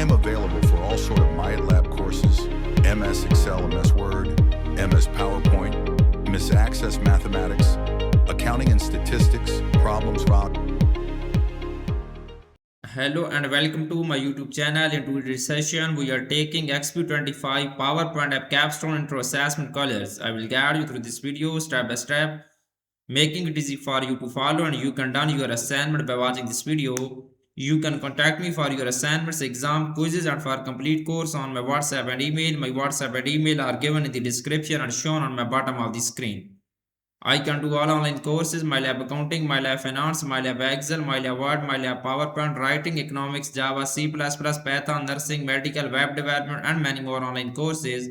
I'm available for all sort of MyLab courses, MS Excel, MS Word, MS PowerPoint, MS Access Mathematics, Accounting and Statistics, Problems Rock. Hello and welcome to my YouTube channel. In today's session, we are taking XP25 PowerPoint AppCapstone IntroAssessment colors. I will guide you through this video step by step, making it easy for you to follow, and you can done your assignment by watching this video. You can contact me for your assignments, exam, quizzes, and for complete course on my WhatsApp and email. My WhatsApp and email are given in the description and shown on my bottom of the screen. I can do all online courses, MyLab Accounting, MyLab Finance, MyLab Excel, MyLab Word, MyLab PowerPoint, Writing, Economics, Java, C++, Python, Nursing, Medical, Web Development, and many more online courses.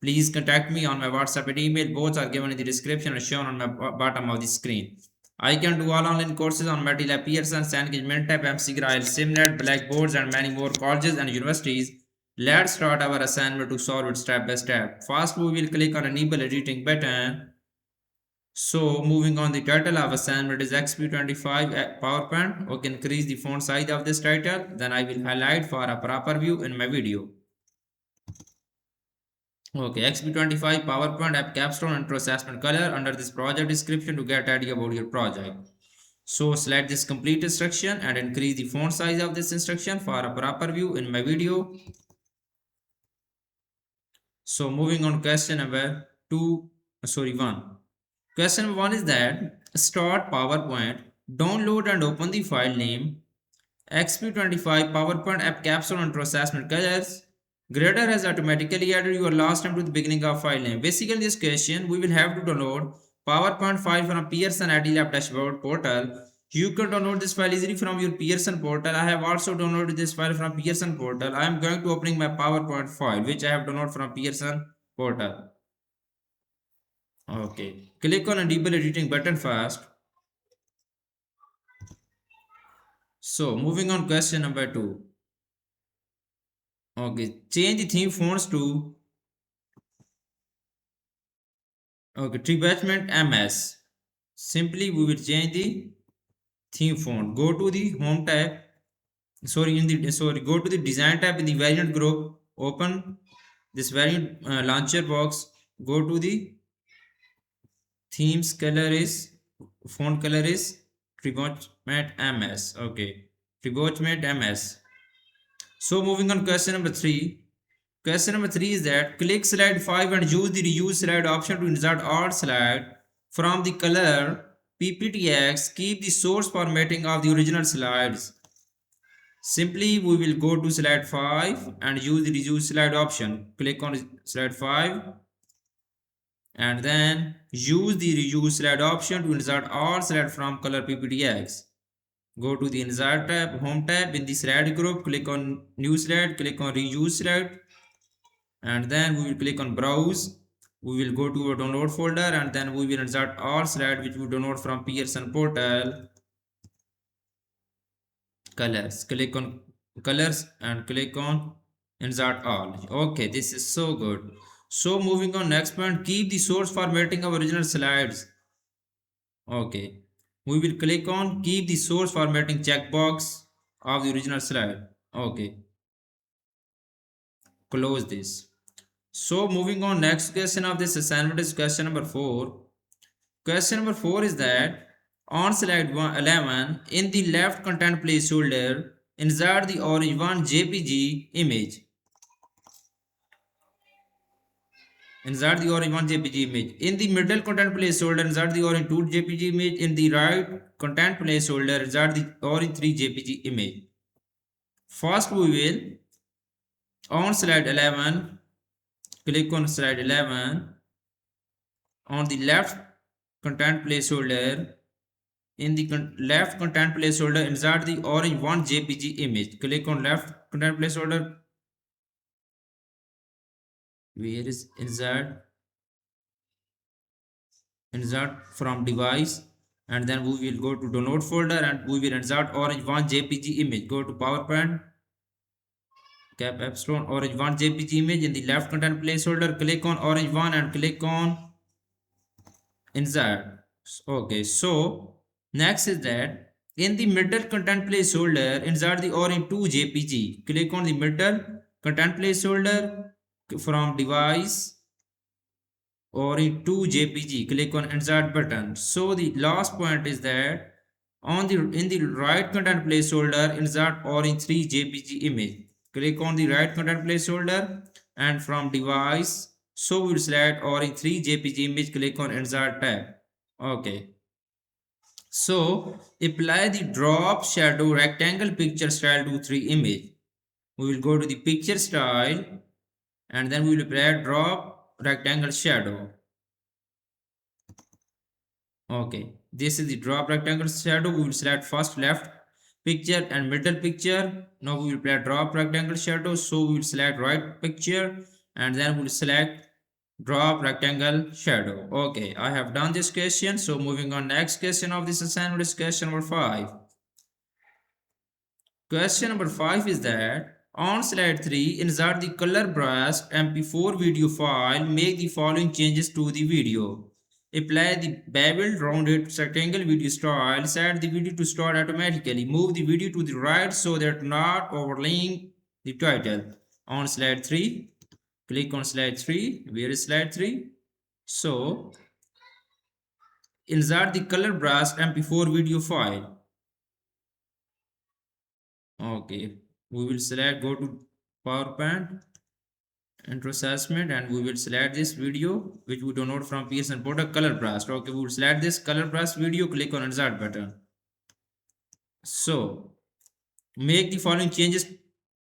Please contact me on my WhatsApp and email. Both are given in the description and shown on my bottom of the screen. I can do all online courses on MATLAB, Pearson, Cengage, Mintap, MCGrail, Simnet, Blackboards, and many more colleges and universities. Let's start our assignment to solve it step by step. First, we will click on Enable Editing button. So moving on, the title of assignment is XP25 PowerPoint. Okay, increase the font size of this title. Then I will highlight for a proper view in my video. Okay, XP25 PowerPoint AppCapstone IntroAssessment color under this project description to get idea about your project. So select this complete instruction and increase the font size of this instruction for a proper view in my video. So moving on, question number 1. Question number 1 is that start PowerPoint, download and open the file name XP25 PowerPoint AppCapstone IntroAssessment colors. Grader has automatically added your last name to the beginning of file name. Basically, in this question, we will have to download PowerPoint file from Pearson AppLab dashboard portal. You can download this file easily from your Pearson portal. I have also downloaded this file from Pearson portal. I am going to opening my PowerPoint file, which I have downloaded from Pearson portal. Okay, click on Enable Editing button first. So moving on, question number 2. Okay, change the theme fonts to Treatment MS. Simply we will change the theme font. Go to the home tab. Go to the design tab in the variant group. Open this variant launcher box. Go to the themes font color is Treatment MS. Okay, Treatment MS. So moving on, question number 3. Question number 3 is that click slide 5 and use the reuse slide option to insert all slide from the color PPTX. Keep the source formatting of the original slides. Simply we will go to slide 5 and use the reuse slide option. Click on slide 5 and then use the reuse slide option to insert all slide from color PPTX. Go to the insert tab, home tab. In the slide group, click on new slide, click on reuse slide, and then we will click on browse. We will go to our download folder and then we will insert all slide which we download from Pearson portal. Colors, click on colors and click on insert all. Okay, this is so good. So moving on, next point, keep the source formatting of original slides. Okay, we will click on keep the source formatting checkbox of the original slide. Okay, close this. So moving on, next question of this assignment is question number 4. Question number 4 is that on slide 11 in the left content placeholder insert the orange one JPG image. Insert the orange 1 JPG image. In the middle content placeholder, insert the orange 2 JPG image. In the right content placeholder, insert the orange 3 JPG image. First, we will on slide 11, click on slide 11. On the left content placeholder, in the left content placeholder, insert the orange 1 JPG image. Click on left content placeholder. Where is insert from device, and then we will go to download folder and we will insert orange 1 JPG image. Go to PowerPoint AppCapstone orange 1 JPG image. In the left content placeholder, click on orange 1 and click on insert. Okay, so next is that In the middle content placeholder, insert the or into JPG. Click on the middle content placeholder from device or into JPG. Click on insert button. So the last point is that in the right content placeholder, insert or in 3 JPG image. Click on the right content placeholder and from device. So we'll select or in 3 JPG image. Click on insert tab. Okay. So apply the drop shadow rectangle picture style to 3 image. We will go to the picture style and then we will apply drop rectangle shadow. Okay, this is the drop rectangle shadow. We will select first left picture and middle picture. Now we will apply drop rectangle shadow. So we will select right picture and then we will select drop rectangle shadow. Okay, I have done this question. So moving on, next question of this assignment is question number 5. Question number 5 is that on slide 3, insert the color brush MP4 video file. Make the following changes to the video. Apply the beveled rounded rectangle video style. Set the video to start automatically. Move the video to the right so that not overlaying the title. On slide 3, click on slide 3. Where is slide 3? So, insert the color brush MP4 video file. Okay, we will select go to PowerPoint IntroAssessment and we will select this video which we download from Pearson product color brush. Okay, we will select this color brush video, click on insert button. So make the following changes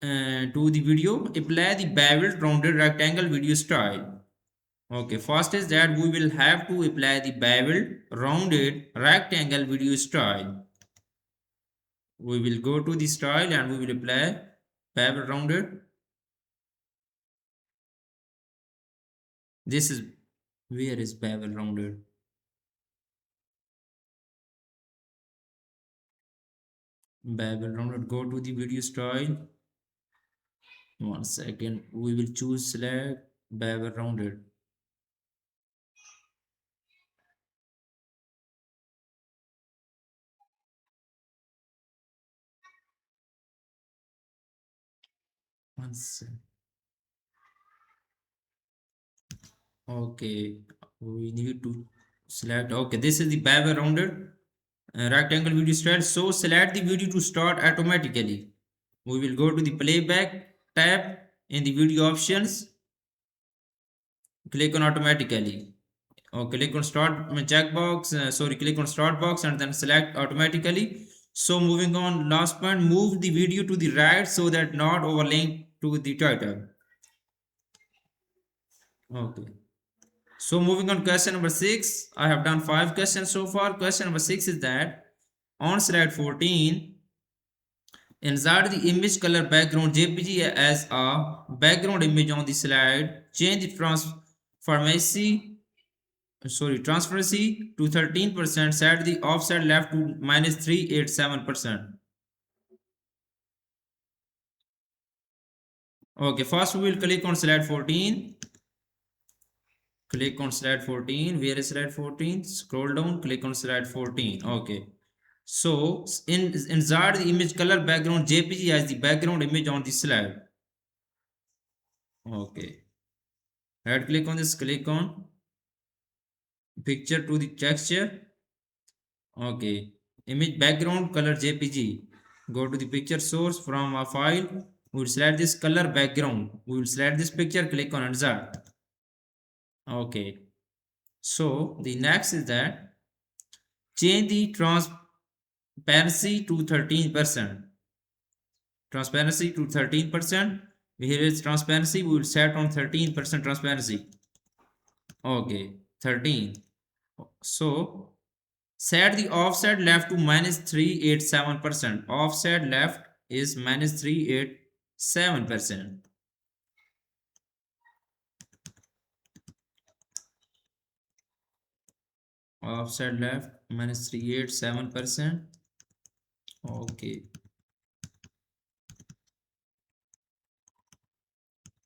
to the video. Apply the beveled rounded rectangle video style. Okay, first is that we will have to apply the beveled rounded rectangle video style. We will go to the style and we will apply beveled rounded. This is where is bevel rounded. Bevel rounded. Go to the video style. 1 second. We will choose select bevel rounded. One second. Okay, we need to select. Okay, this is the bevel rounded rectangle video style. So select the video to start automatically. We will go to the playback tab in the video options. Click on automatically. Okay, click on start checkbox. Click on start box and then select automatically. So moving on, last point, move the video to the right so that not overlaying to the title. Okay. So moving on, question number 6. I have done 5 questions so far. Question number 6 is that on slide 14, insert the image color background JPG as a background image on the slide. Change the transparency to 13%. Set the offset left to -387%. Okay, first we will click on slide 14. Click on slide 14. Where is slide 14? Scroll down, click on slide 14. Okay. So insert the image color background JPG as the background image on the slide. Okay. Right click on this, click on picture to the texture. Okay. Image background color JPG. Go to the picture source from a file. We will select this color background. We will select this picture, click on insert. Okay. So the next is that change the transparency to 13%. Transparency to 13%. Here is transparency. We will set on 13% transparency. Okay, 13. So set the offset left to -387%. Offset left is -387%. Offset left -387%. Okay.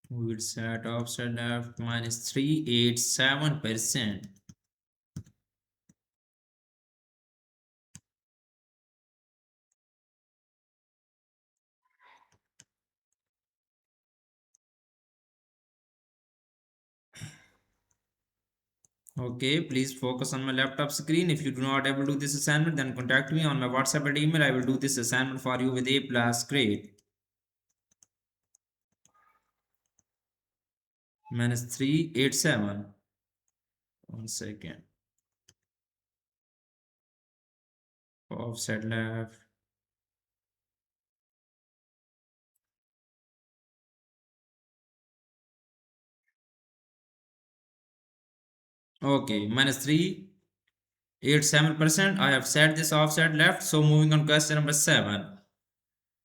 We will set offset left -387%. Okay, please focus on my laptop screen. If you do not able to do this assignment, then contact me on my WhatsApp and email. I will do this assignment for you with A plus grade. Minus 387. 1 second. Offset left. Okay, minus 387%. I have set this offset left. So moving on question number 7.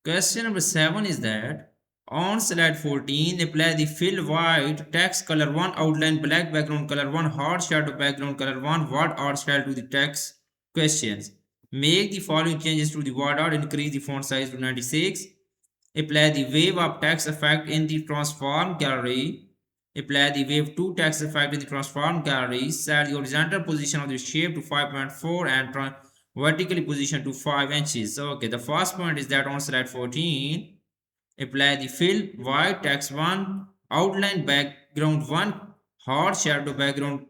Question number 7 is that on slide 14, apply the fill white text color 1 outline black background color 1 hard shadow background color 1 word art style to the text questions. Make the following changes to the word art. Increase the font size to 96. Apply the wave up text effect in the transform gallery. Apply the wave 2 text effect in the transform gallery. Set the horizontal position of the shape to 5.4 and vertically position to 5 inches. Okay, the first point is that on slide 14, apply the fill white text 1, outline background 1, hard shadow background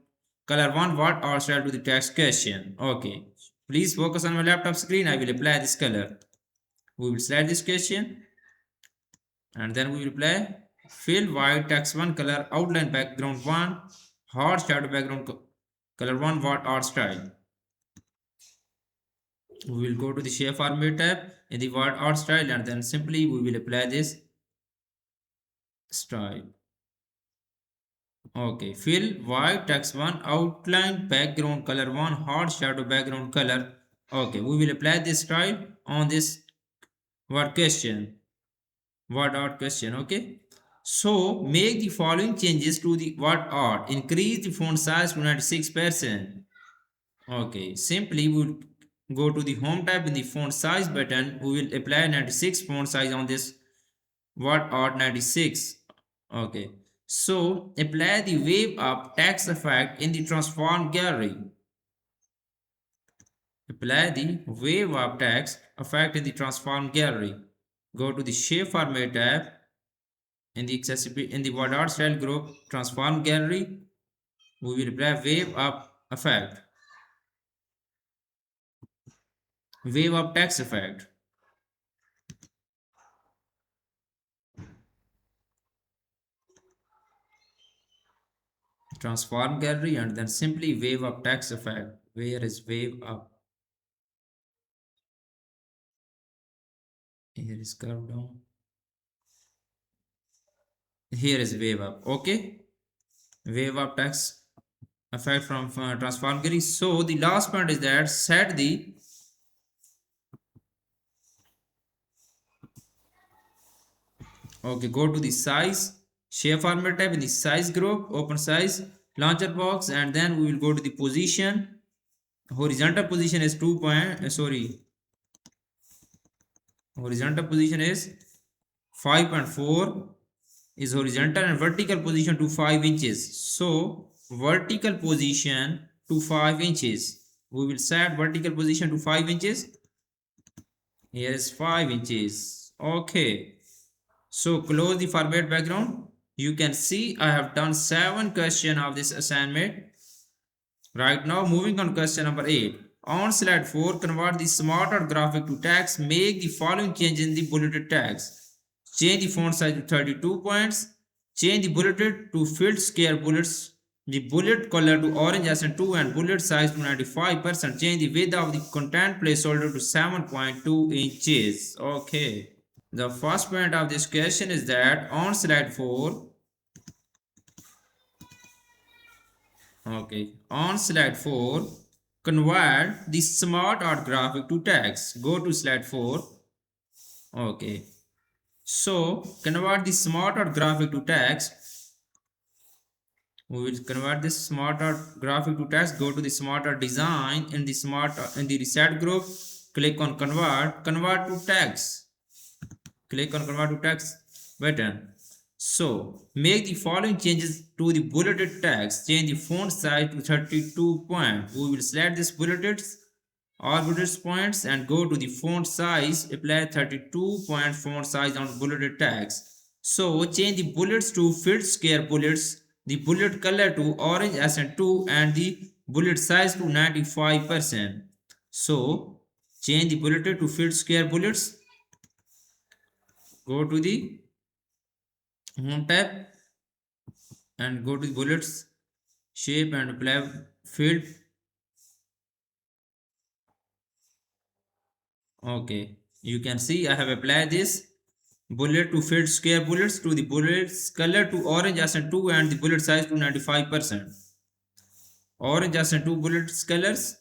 color 1, what or style to the text question. Okay, please focus on my laptop screen. I will apply this color. We will select this question and then we will apply fill white text 1 color outline background 1 hard shadow background color 1 what art style. We will go to the shape format tab in the word art style and then simply we will apply this style. Okay, fill white text 1 outline background color 1 hard shadow background color. Okay, we will apply this style on this word question, word art question. Okay, so make the following changes to the word art. Increase the font size to 96%. Okay, simply we will go to the home tab in the font size button. We will apply 96 font size on this word art 96. Okay, so apply the wave up text effect in the transform gallery. Apply the wave up text effect in the transform gallery. Go to the shape format tab in the accessibility in the word art style group transform gallery. We will apply wave up effect, wave up text effect. Transform gallery and then simply wave up text effect. Where is wave up? Here is curve down. Here is wave up. Okay, wave up text effect from transform gallery. So the last point is that set the okay, go to the size shape format tab in the size group, open size launcher box, and then we will go to the position. Horizontal position is 2 point sorry, horizontal position is 5.4 is horizontal and vertical position to 5 inches. So vertical position to 5 inches. We will set vertical position to 5 inches. Here is 5 inches. Okay. So close the format background. You can see I have done 7 questions of this assignment. Right now moving on question number 8. On slide 4, convert the smarter graphic to text. Make the following change in the bulleted text. Change the font size to 32 points. Change the bulleted to filled square bullets. The bullet color to orange SN2 and bullet size to 95%. Change the width of the content placeholder to 7.2 inches. Okay. The first point of this question is that on slide 4. Okay. On slide 4. Convert the smart art graphic to text. Go to slide 4. Okay. So convert the smart art graphic to text. We will convert this smart art graphic to text. Go to the smart art design in the reset group. Click on convert to text. Click on convert to text button. So make the following changes to the bulleted text. Change the font size to 32 point. We will select this bulleted all bullet points and go to the font size. Apply 32 point font size on bulleted text. So change the bullets to filled square bullets. the bullet color to orange accent 2 and the bullet size to 95%. So change the bullet to fit square bullets. Go to the home tab and go to the bullets shape and apply field. Okay, you can see I have applied this bullet to fit square bullets to the bullets color to orange accent 2 and the bullet size to 95%. Orange accent 2 bullets colors.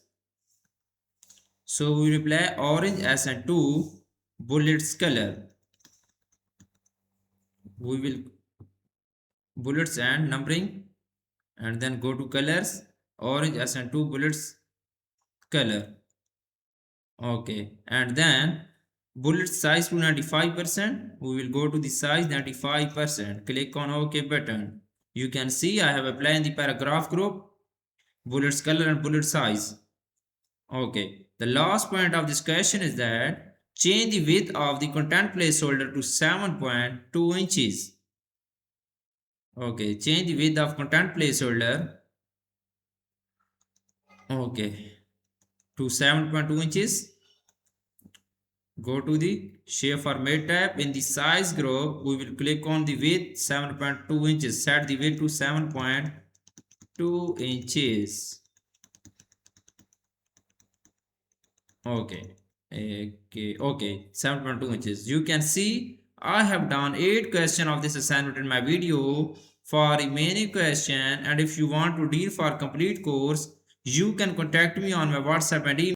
So we apply orange accent 2 bullets color. We will bullets and numbering and then go to colors, orange accent 2 bullets color. Okay, and then bullet size to 95%. We will go to the size 95%. Click on OK button. You can see I have applied the paragraph group, bullets color and bullet size. Okay, the last point of this question is that change the width of the content placeholder to 7.2 inches. Okay, change the width of content placeholder. Okay, to 7.2 inches. Go to the shape format tab. In the size group, we will click on the width 7.2 inches. Set the width to 7.2 inches. Okay. Okay. 7.2 inches. You can see I have done 8 questions of this assignment in my video. For remaining question, and if you want to deal for complete course, you can contact me on my WhatsApp and email.